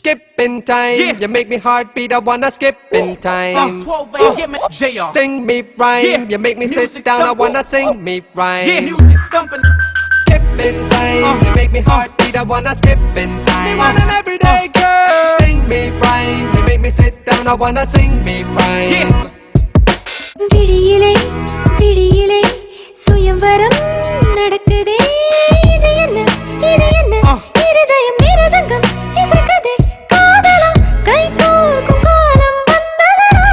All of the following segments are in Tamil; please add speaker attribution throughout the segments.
Speaker 1: skip in time. Yeah. You make me heartbeat, I wanna skip in time.
Speaker 2: 12 a.m. JR.
Speaker 1: Sing me rhyme. Yeah. You make me
Speaker 2: music
Speaker 1: sit down, I wanna sing me rhyme.
Speaker 2: Yeah, music thumping.
Speaker 1: Skip in time. You make me heartbeat, I wanna skip in time. Me want an everyday girl. Sing me rhyme. You make me sit down, I wanna sing me rhyme.
Speaker 2: Yeah.
Speaker 3: விழியிலே விழியிலே சுயம்வரம் நடக்குதே இது என்ன இருதயம் மிருதங்கம் இசைக்குதே காதலா கை கோர்க்கும் காலம் வந்ததடா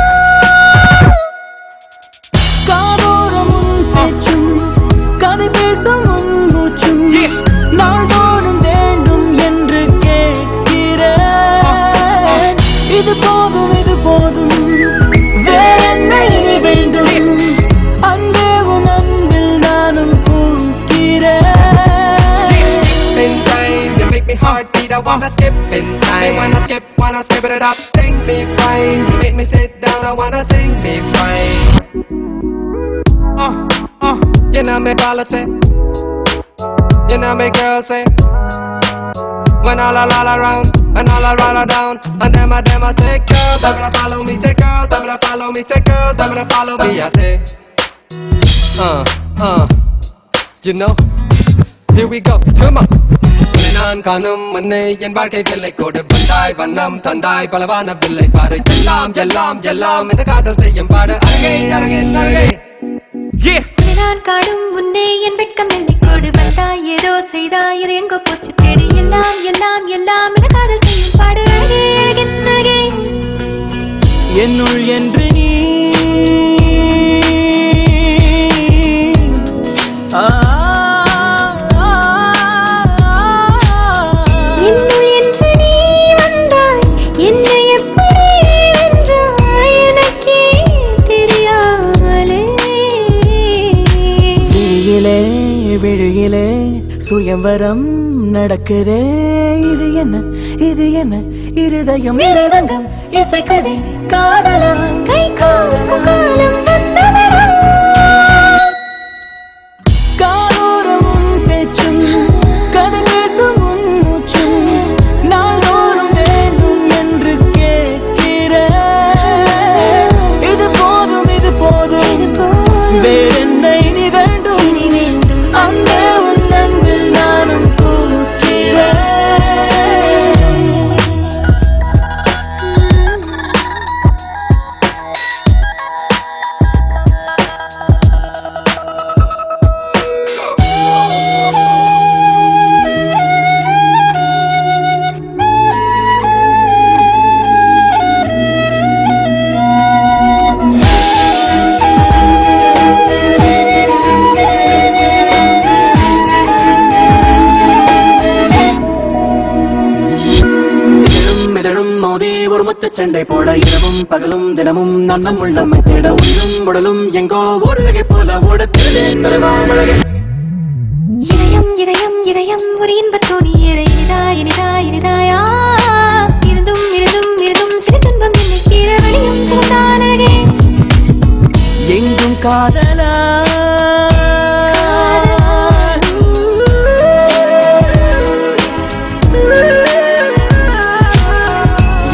Speaker 4: காதோரம் உன் பேச்சும் கதை பேசும் உன் மூச்சும் நாள்தோறும் வேண்டும் என்று கேட்கிறேன் இது போதும் வேறென்னை வேண்டும் அன்பே உன் அன்பில் நானும் பூக்கிறேன்.
Speaker 1: In time, you make me heartbeat, I wanna skip in time. Wanna skip it up, sing me rhyme. You make me sit down, I wanna sing me rhyme. You know me policy, you know me girl say. When all around, and all down, and them I say, girl, them gonna follow me, say girl, them gonna follow me, say girl, them gonna follow me, I say. You know, here we go, come on. நான் காணும் மண்ணை என் வாழ்க்கை பிள்ளை கோடு பந்தாய் வண்ணம் தந்தாய் பலவான பிள்ளை பாரு எல்லாம் இந்த காதல் செய்யும் பாடு அருகே
Speaker 3: நான் காடும் முன்னே என் வெட்கம் எல்லை கோடு வந்தாய் ஏதோ செய்தாய் எங்கோ போச்சு தேடி எல்லாம் இந்த காதல் செய்யும் பாடு அருகே
Speaker 4: என்னுள் என்று நீ விழியிலே சுயம்வரம் நடக்குதே இது என்ன இருதயம் மிருதங்கம் இசைக்குதே காதலா கை கோர்க்கும் காலம் வந்ததடா காதோரம் உன் பேச்சும் கதை பேசும் உன் மூச்சும் நாள்தோறும் வேண்டும் என்று கேட்கிறேன் இது போதும் வேறென்னை நீ வேண்டும் அன்பே உன் அன்பில் நானும் ஒரு முத்து சண்டை போட இரவும் பகலும் தினமும் நன்னம் உள்ளம்மை தேட உயிரும் உடலும் எங்கோ ஓடுகை போல ஓட
Speaker 3: இதயம் ஒரு இன்பத்தோணி இனிதாயா இருந்தும் சிறு துன்பம் என்னை கீழ வழியும் சிறந்தானே
Speaker 4: எங்கும் காதலா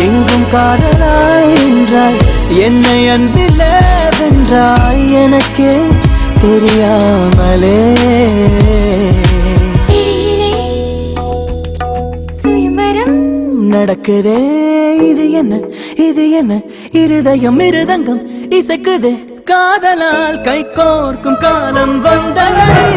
Speaker 4: எங்கும் காதலாய் என்றாய் என்னை அன்பிலே வென்றாய் எனக்கே தெரியாமலே
Speaker 3: சுயம்வரம்
Speaker 4: நடக்குதே இது என்ன இருதயம் மிருதங்கம் இசைக்குதே காதலால் கை கோர்க்கும் காலம் வந்ததடி